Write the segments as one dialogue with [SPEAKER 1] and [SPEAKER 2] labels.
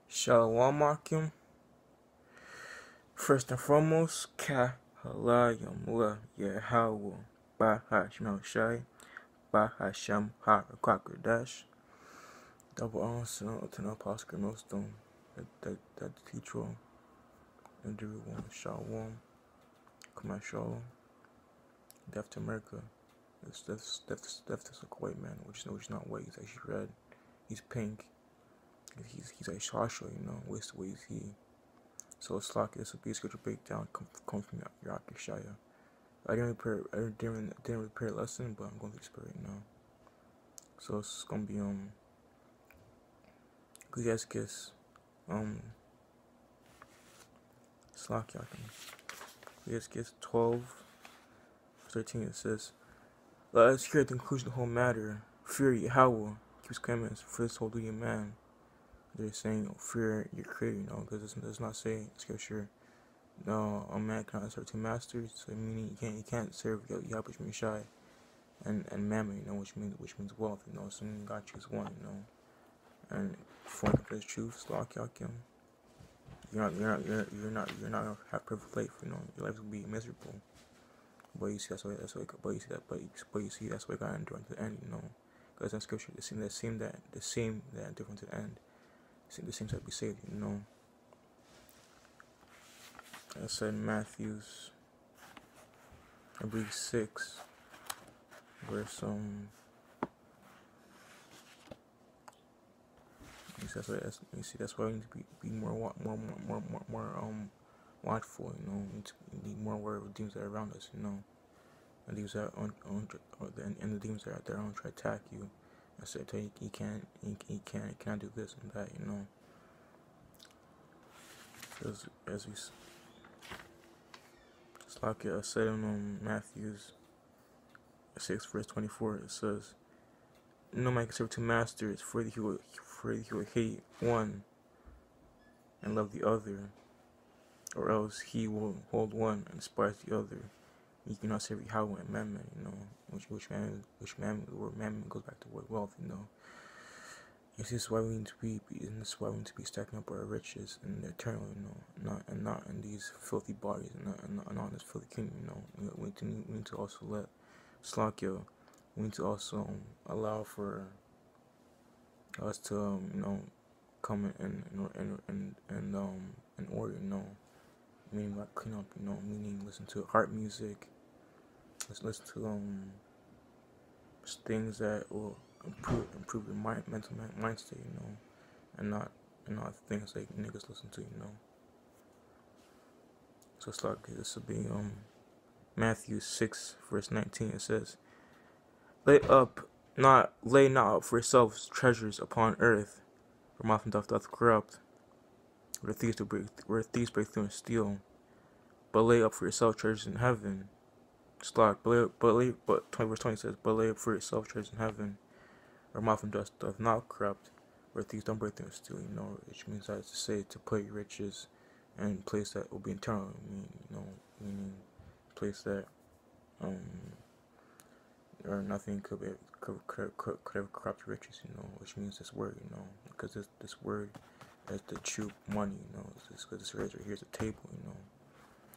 [SPEAKER 1] Shalom Akim. First and foremost, Kahalayam La Yahweh Bahashim Shai Bahasham Harakwakadash. Double honor to the Apostle Millstone, that teacher, and everyone, Shalom, Kamal Shalom, Death to America. Death to a white man, which is not white, he's actually red. He's pink. He's like Shasha, waste the way he. So it's like this will be a scripture breakdown come from Yakishaya. I didn't really prepare a lesson, but I'm going to explain it now. So it's gonna be Ecclesiastes Ecclesiastes 12:13. It says, "Let us hear the conclusion of the whole matter. Fear Yahweh, keep His commandments, for this whole duty of man." They're saying fear your creator, because it does not say in scripture. No, a man cannot serve two masters. So meaning you can't serve Yahweh Shai and Mammon, which means wealth, So you gotta choose one, And for the truth, Slock Yakim, you're not gonna have perfect life, Your life will be miserable. But you see that's why you see that's why you gotta endure to the end, Because in scripture the same that different to the end. The same type we saved, I said Matthew's, I believe 6, verse that's why we need to be more watchful, We need more aware of the demons that are around us, And the demons that are and the demons that are there on try to attack you. I said, tell you can't do this and that, As we. It's like I said in Matthew's 6 verse 24, it says, "No man can serve two masters, for he will hate one and love the other, or else he will hold one and despise the other. You cannot serve Yahweh and Mammon, which Mammon goes back to word wealth, This is why we need to be stacking up our riches in the eternal, not in these filthy bodies, and not in this filthy kingdom, We need to also let Slakya. We need to also allow for us to come in order, Meaning like clean up, Meaning listen to heart music. Let's listen to things that will improve your mental mind state, and not things like niggas listen to, So it's like this will be Matthew 6 verse 19. It says, lay not up for yourselves treasures upon earth, where moth and doth corrupt, where thieves break through and steal, but lay up for yourself treasures in heaven. But 20 verse 20 says, but lay up for yourself treasures in heaven, where moth and dust doth not corrupt, where thieves don't break through and steal, Which means that to say to put your riches in a place that will be eternal, meaning a place that or nothing could ever corrupt your riches, Which means this word, because this word is the true money, Because this word right here is a table,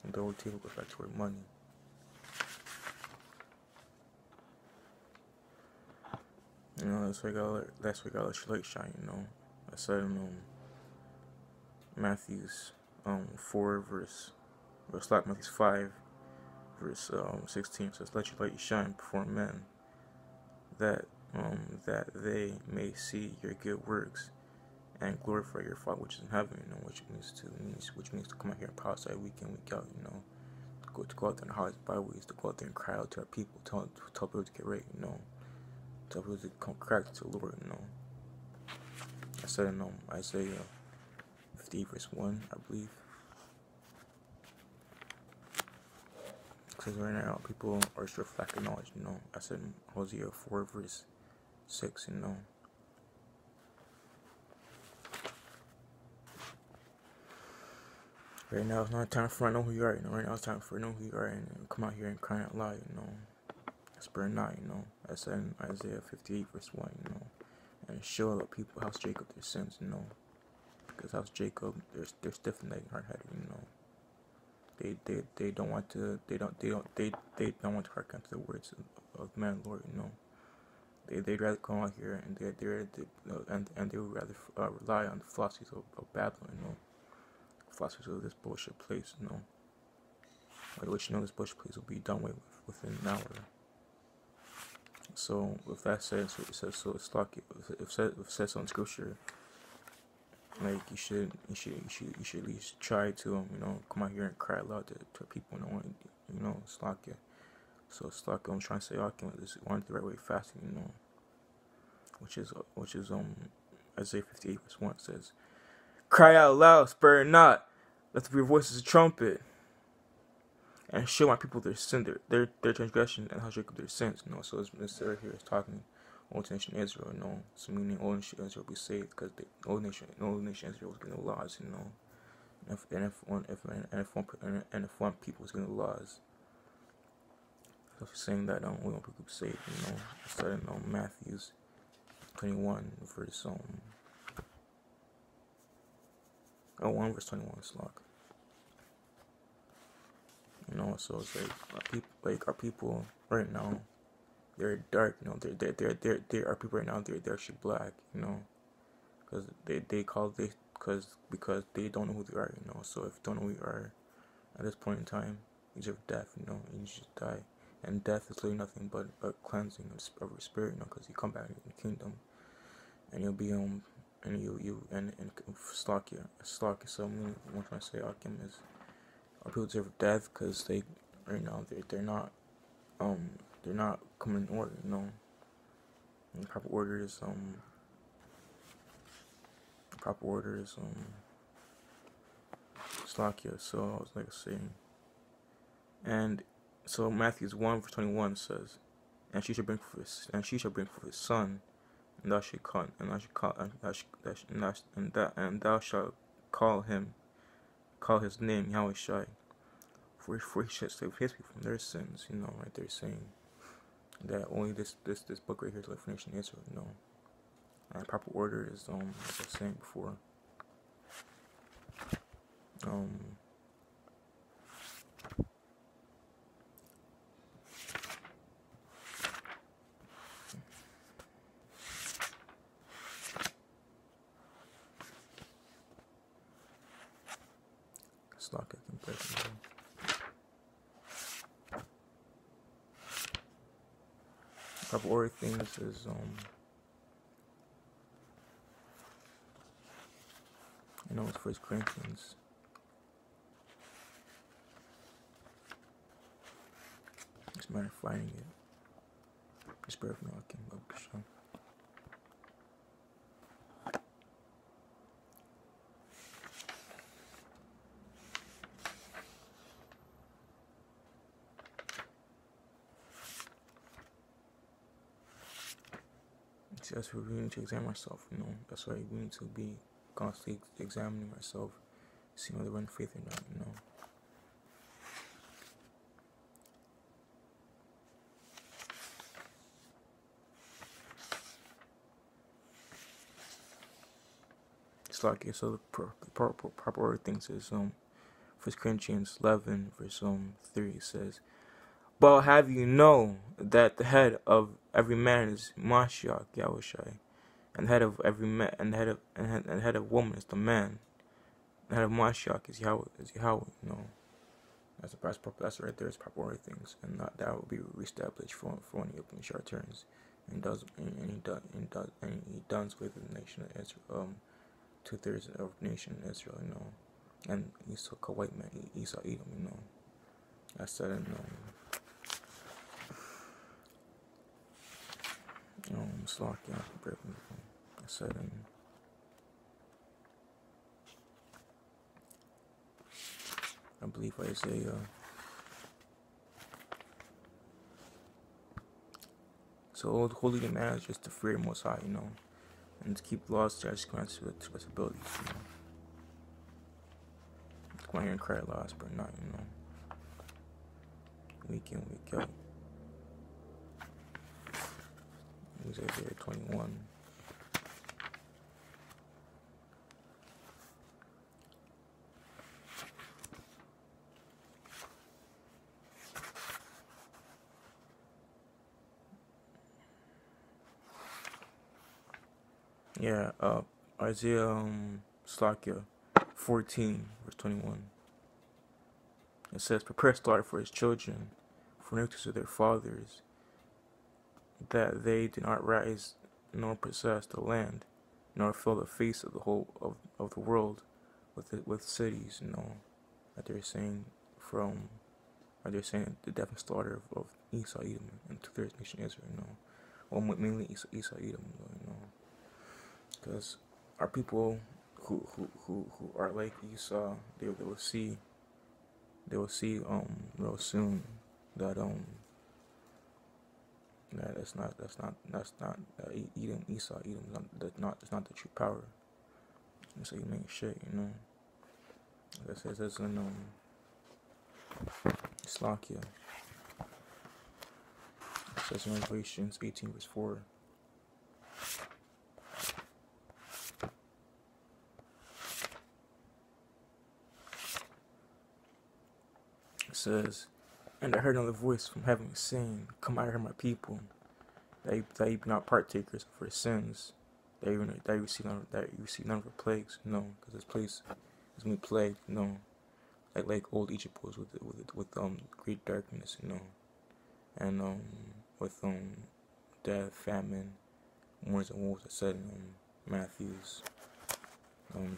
[SPEAKER 1] and the whole table goes back to word money. That's why I gotta let your light shine, I said in Matthew's 4 verse Matthew's 5 verse 16 says, "Let your light shine before men, that they may see your good works and glorify your Father which is in heaven." Which means to come out here and prophesy week in, week out, to go out there and highest byways, to go out there and cry out to our people, tell people to get right, Tell people to come crack to the Lord, I said in Isaiah 50 verse 1, I believe. Because right now people are still lacking knowledge, I said in Hosea 4 verse 6, Right now it's not time for I know who you are, Right now it's time for I know who you are and come out here and cry out loud, Spare not, I said in Isaiah 58 verse 1, and show the people how straight up their sins, his house Jacob, they're stiff necked and hard headed, you know. They don't want to they don't want to hearken to the words of man Lord, you know. They'd rather come out here and they would rather rely on the philosophies of Babylon, you know. Philosophies of this bullshit place, you know. Which you know this bullshit place will be done with within an hour. So with that said, so it says so it's like if it says so in scripture, like you should at least try to you know, come out here and cry aloud to people, you know, it's like it. So it's like I'm trying to say is one the right way fasting, you know, which is Isaiah 58 verse 1 says, "Cry out loud, spare not, let there be voices a trumpet, and show my people their sin, their transgression, and how Jacob their sins." You know, so it's right here is talking old nation Israel, you know, so meaning old nation Israel will be saved because the old nation Israel was given the laws, you know, and if one people was given the laws. So if you're saying that we want people to be saved, you know, starting on Matthew's 21 verse 1 verse 21 slug. You know, so it's like our people right now, they're dark, you know, they are people right now, they're actually black, you know, because because they don't know who they are, you know. So if you don't know who you are at this point in time, you deserve death, you know, and you just die. And death is literally nothing but a cleansing of your spirit, you know, because you come back in the kingdom, and you'll be and stalk you. So what I'm trying to say, Akim, is our people deserve death because they right now they're not coming in order, you know. And the proper order is Slakia. So I was like saying, and so Matthew 1 verse 21 says, and she shall bring forth his son, and thou shalt call and thou shalt call his name Yahweh Shai, for he shall save his people from their sins. You know, right there saying that only this book right here is like for nation Israel, you know. And proper order is as I was saying before, it's like I can break it down. Proper order things is you know, it's 1 Corinthians. It's a matter of finding it. Just bear with me, I can go show. See, that's why we need to examine ourselves, you know. That's why we need to be constantly examining ourselves, seeing whether we're in faith or not, you know. It's like, so the proper order things is 1 Corinthians 11 verse 3 says, "But I'll have you know that the head of every man is Mashiach Yahushai, and the head of every man and the head of woman is the man. The head of Mashiach is Yahweh, you know." That's right there is proper order things, and that will be reestablished for when he opens short turns, and he does with the nation of Israel, 2/3 of the nation of Israel, you know, and he's took a white man, Esau Edom, you know. I said in Slovakia, I said in I believe Isaiah. So holy man is just to fear the Most High, you know, and to keep laws, statutes, grants, responsibilities, you know. Come out here and cry laws, but not, you know, week in, week out. Isaiah 21. Yeah, Isaiah Slakia 14 verse 21. It says, "Prepare slaughter for his children, for iniquities of their fathers, that they do not rise nor possess the land, nor fill the face of the whole of the world with cities." That they're saying from, or they're saying the death and slaughter of Esau, Edom, and two-thirds nation Israel. Well, mainly Esau, Edom, because our people who are like Esau, they will see real soon that that that's not Edom, Esau, Edom, that's not the true power. And so you make shit, That says in Slakia. It says in Revelations 18 verse 4. It says, "And I heard another voice from heaven saying, Come out here, my people, that you be not partakers of your sins, that you receive none of the plagues, because this place is gonna be plagued, like old Egypt was with great darkness, and with death, famine, wars and wolves." I said in Matthew's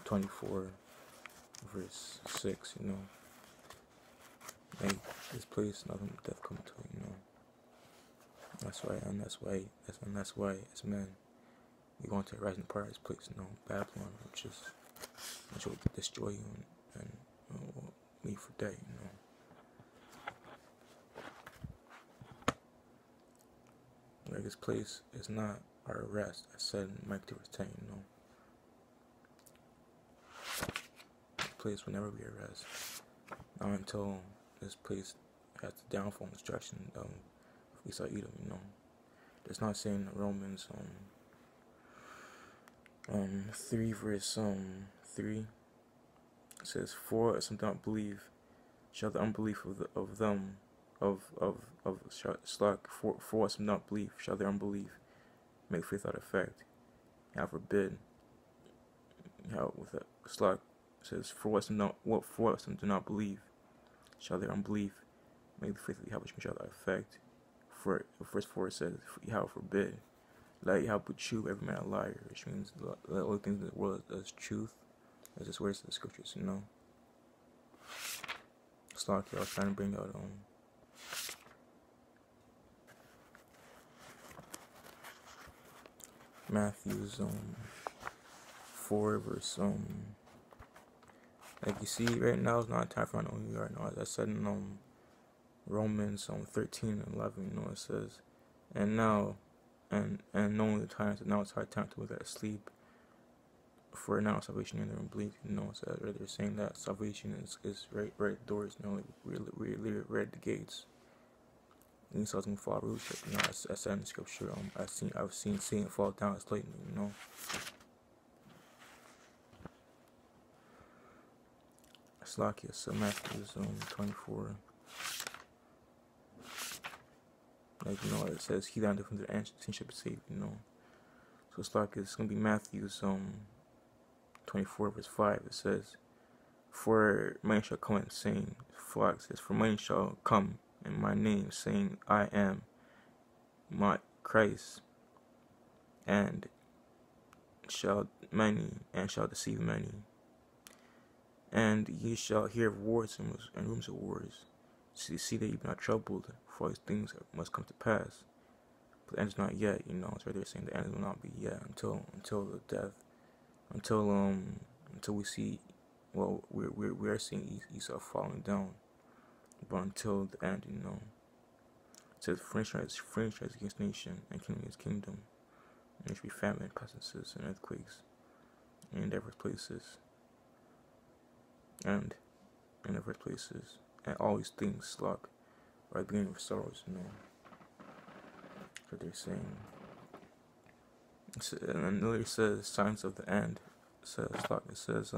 [SPEAKER 1] 24 verse 6, like this place, nothing but death come to it, That's why as men we go into a rising part of this place, Babylon, which will destroy you and leave for dead, Like this place is not our rest. I said in Mike 2:10, This place will never be a rest. Not until this place has the downfall and destruction of Esau, Edom, It's not saying in Romans 3 verse 3. It says, "For some do not believe, shall the unbelief of them for some do not believe, shall their unbelief make faith without effect. How forbid." How with a Slack says, for what some do not believe, shall their unbelief make the faith of Yahweh shall without effect. For verse 4 says, "How forbid, let Yahweh put you every man a liar," which means the only thing in the world is truth, as this words of the scriptures, Slack, I was trying to bring out Matthew's 4 verse like you see right now is not time for I know who you are now. As I said in Romans 13 and 11, it says, "And now and knowing the times that now it's high time to wake out of sleep, for now salvation in their unbelief." So they're saying that salvation is right at the doors, like we're right at the gates. And Esau's gonna fall roots, I said in the scripture, I've seen Satan fall down as lightning, Slakia, so Matthew's 24. Like, it says, "He that from the ancient shall be saved," So Slakia, it's gonna be Matthew's 24 verse 5. It says, "For many shall come and saying," Flock says, "For many shall come in my name, saying, I am my Christ, and shall deceive many. And ye shall hear of wars and rumors of wars. See that ye be not troubled, for these things must come to pass. But the end is not yet, It's right there saying the end will not be yet until the death, until we see, well, we are seeing Esau falling down, but until the end, It says, franchise against nation, and kingdom against kingdom. And there should be famine, pestilences, and earthquakes in diverse places. And in diverse places. And all these things, Slock, are the beginning of sorrows, That's what they're saying. And then it says, signs of the end. It says, Slock, it says,